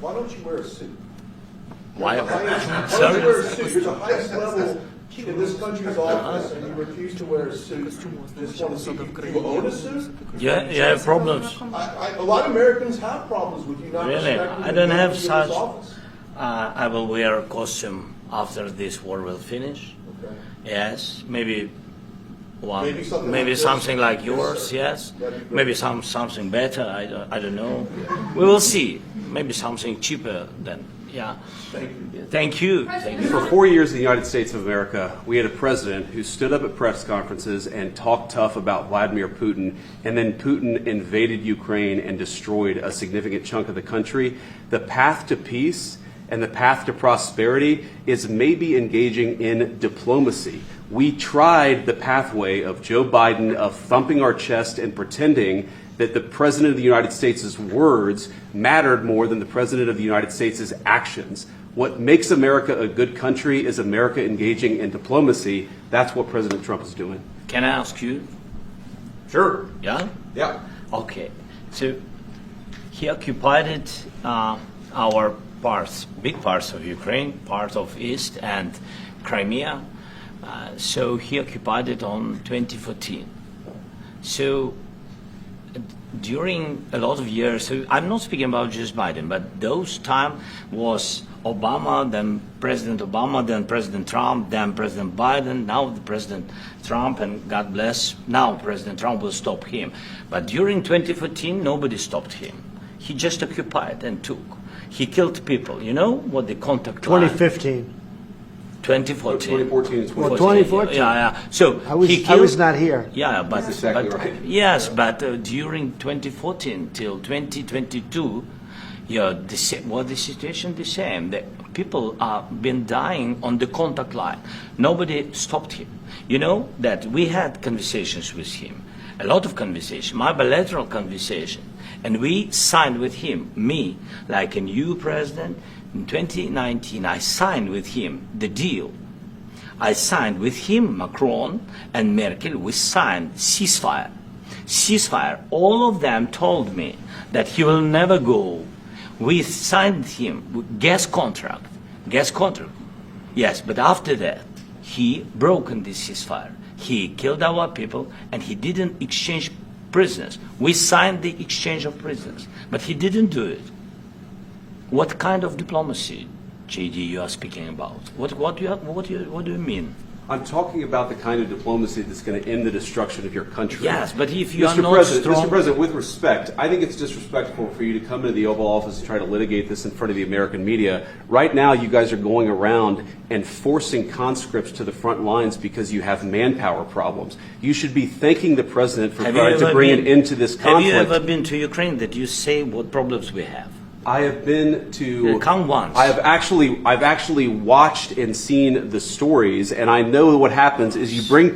Why don't you wear a suit? Why? Why don't you wear a suit? You're the highest level in this country's office, and you refuse to wear a suit. Just want to see, do you own a suit? Yeah, you have problems. A lot of Americans have problems with you not Really? respecting I don't the have dignity of such. this office. I will wear a costume after this war will finish. Okay. Yes, maybe one, Maybe something maybe like this? something like Yes, yours. sir. Yes, That'd be great. maybe something better. I don't know. We will see. Maybe something cheaper than. Yeah. Thank you. Thank you. Thank you. For 4 years in the United States of America, we had a president who stood up at press conferences and talked tough about Vladimir Putin, and then Putin invaded Ukraine and destroyed a significant chunk of the country. The path to peace and the path to prosperity is maybe engaging in diplomacy. We tried the pathway of Joe Biden, of thumping our chest and pretending that the President of the United States' words mattered more than the President of the United States' actions. What makes America a good country is America engaging in diplomacy. That's what President Trump is doing. Can I ask you? Sure. Yeah. Yeah. Okay. So he occupied our parts, big parts of Ukraine, part of East and Crimea. So he occupied it on 2014. So during a lot of years, so I'm not speaking about just Biden, but those time was Obama, then President Obama, then President Trump, then President Biden, now the President Trump, and God bless, now President Trump will stop him. But during 2014, nobody stopped him. He just occupied and took. He killed people. You know what the contact line? 2015. 2014. 2014 and 2014. Well, 2014. Yeah. So I was not here. Yeah, but, That's exactly but right. yes, but during 2014 till 2022, yeah, the situation the same. The people are been dying on the contact line. Nobody stopped him. You know that we had conversations with him, a lot of conversation, my bilateral conversation, and we signed with him, me, like a new president. In 2019, I signed with him the deal. I signed with him, Macron and Merkel, we signed ceasefire. Ceasefire. All of them told me that he will never go. We signed him with gas contract. Gas contract. Yes, but after that, he broken this ceasefire. He killed our people and he didn't exchange prisoners. We signed the exchange of prisoners, but he didn't do it. What kind of diplomacy, JD, you are speaking about? What do you mean? I'm talking about the kind of diplomacy that's going to end the destruction of your country. Yes, but if you are Mr. not President, strong... Mr. President, with respect, I think it's disrespectful for you to come into the Oval Office and try to litigate this in front of the American media. Right now, you guys are going around and forcing conscripts to the front lines because you have manpower problems. You should be thanking the President for trying to bring an end to this conflict. Have you ever been to Ukraine that you say what problems we have? I have been to. Come once. I've actually watched and seen the stories, and I know what happens is you bring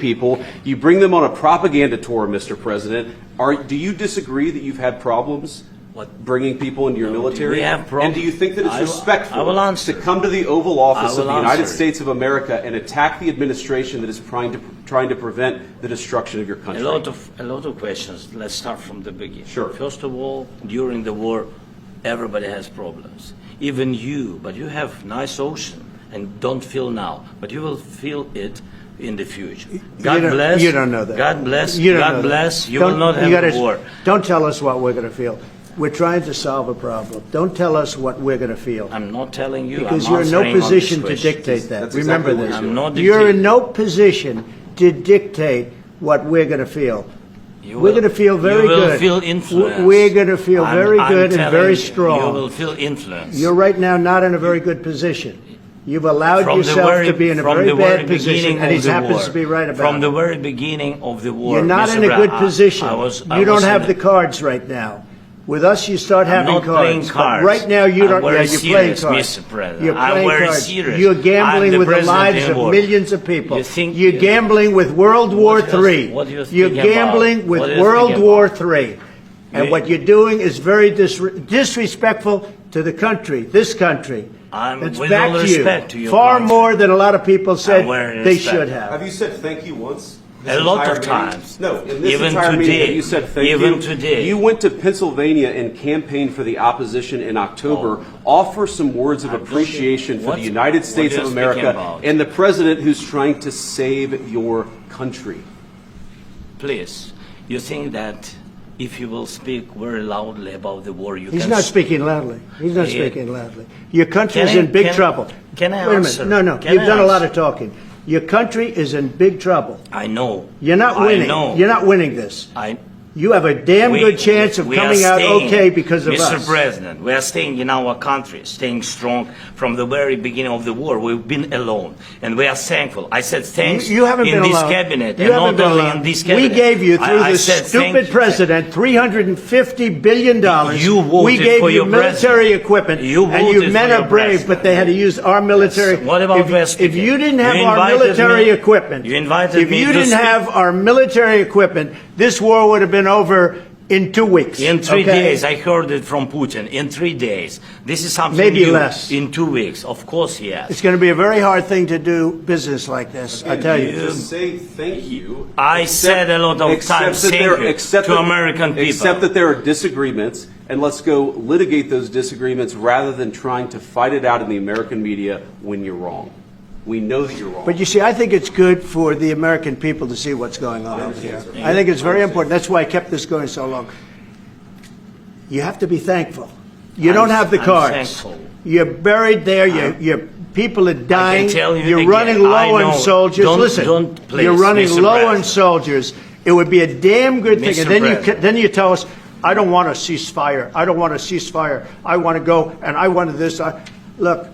them on a propaganda tour, Mr. President. Do you disagree that you've had problems bringing people into your military? We have problems. And do you think that it's respectful to come to the Oval Office of the United States of America and attack the administration that is trying to prevent the destruction of your country? A lot of questions. Let's start from the beginning. Sure. First of all, during the war, everybody has problems. Even you, but you have nice ocean and don't feel now, but you will feel it in the future. God bless. You don't know that. God bless. You don't God know that. bless. You will not have war. Don't tell us what we're going to feel. We're trying to solve a problem. Don't tell us what we're going to feel. I'm not telling you. Because I'm you're in no answering on position this to question. dictate that. That's Remember exactly what this. I'm not You're in dictating. no position to dictate what we're going to feel. You We're will- going to feel very you will good. feel influenced. We're going to feel very I'm good and telling very you, strong. You will feel influenced. You're right now not in a very good position. You've allowed From the yourself very- to be in a from very the very bad position, beginning and he of the happens war. to be right about From it. the very beginning of the war. You're not Mr. in a Brown, good position. I was You don't have in the cards right now. With us, you start I'm having not playing cards. But cards. right now, you I'm don't. very Yeah, you're playing serious, cards. Mr. President. You're I'm playing very cards. serious. You're I'm gambling the with the president lives in of war. millions of people. You think- You're gambling with World War What do you- III. what do you You're think about? gambling with What do you World think War about? III. And You- what you're doing is very disrespectful to the country, this country. It's with back all to you. respect to your Far country. more than a lot of people said wearing they respect. should have. Have you said thank you once? A lot entire of meeting? times. No, in this Even entire meeting, today. have you said thank you? Even today. You went to Pennsylvania and campaigned for the opposition in October. Offer some words of appreciation for the United States what of you're speaking America about? and the president who's trying to save your country. Please, you think that if you will speak very loudly about the war, you He's can... not speaking loudly. He's not Yeah. speaking loudly. Your country is Can I- in big can- trouble. can I Wait a answer? minute. No. Can You've I done a lot answer? of talking. Your country is in big trouble. I know. You're not winning. I know. You're not winning this. I, You have a damn we- good chance of we are coming out staying, okay because of Mr. us. President, we are staying in our country, staying strong from the very beginning of the war. We've been alone, and we are thankful. I said thanks You haven't in been this alone. cabinet, You and haven't not been only alone. in this cabinet. We gave you, through I the said thank stupid you. president, $350 billion. You voted we gave for you your military president. equipment, You and voted you for men your are brave, president. but they had to use our military. What about West if you didn't have You our invited military me- equipment, you invited if me you to didn't speak- have our military equipment, this war would have been over in 2 weeks. In 3 okay? days, I heard it from Putin. In 3 days, this is something Maybe new. less. In 2 weeks, of course, yes. It's going to be a very hard thing to do business like this, I tell you. Just say thank you. I said a lot of Except times that thank there- you except to that- American people. Except that there are disagreements, and let's go litigate those disagreements rather than trying to fight it out in the American media when you're wrong. We know that you're wrong. But you see, I think it's good for the American people to see what's going on over here. I think it's very important. That's why I kept this going so long. You have to be thankful. You don't have the I'm cards. thankful. You're buried there. Your people are dying. tell you You're again, running low I on know. soldiers. Listen, Don't please, you're running Mr. low on President. soldiers. It would be a damn good thing. Mr. And then President. then you tell us, I don't want a ceasefire. I don't want a ceasefire. I want to go and I want this. Look,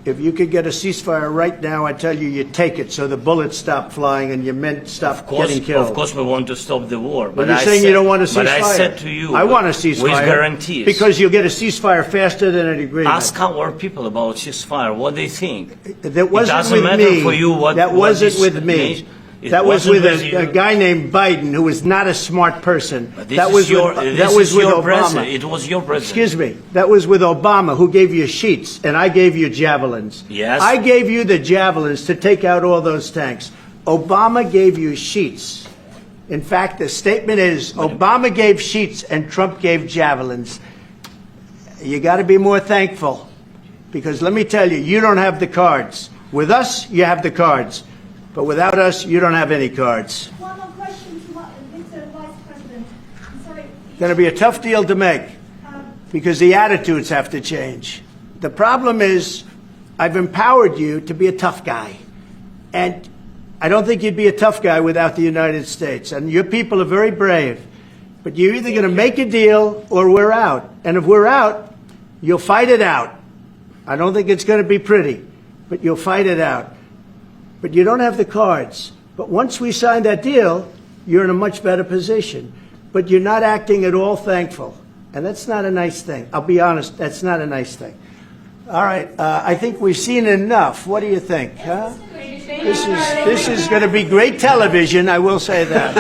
if you could get a ceasefire right now, I tell you, you take it so the bullets stop flying and your men stop getting killed. Of course, we want to stop the war. But you're saying you don't want a ceasefire. But I said to you, I want a ceasefire. with guarantees. Because you'll get a ceasefire faster than an agreement. Ask our people about ceasefire, what they think. That wasn't it doesn't with matter me. for you what that what wasn't this with me. means. It That was wasn't with you. a guy named Biden, who was not a smart person. But this That is was your, with, this that was is with your Obama. president. It was your president. Excuse me. That was with Obama, who gave you sheets, and I gave you javelins. Yes. I gave you the javelins to take out all those tanks. Obama gave you sheets. In fact, the statement is Obama gave sheets and Trump gave javelins. You got to be more thankful, because let me tell you, you don't have the cards. With us, you have the cards. But without us, you don't have any cards. One more question to Mr. Vice President. I'm sorry. Going to be a tough deal to make, because the attitudes have to change. The problem is, I've empowered you to be a tough guy. And I don't think you'd be a tough guy without the United States. And your people are very brave. But you're either going to make a deal or we're out. And if we're out, you'll fight it out. I don't think it's going to be pretty, but you'll fight it out. But you don't have the cards. But once we sign that deal, you're in a much better position. But you're not acting at all thankful. And that's not a nice thing. I'll be honest, that's not a nice thing. All right, I think we've seen enough. What do you think? Huh? This is going to be great television, I will say that.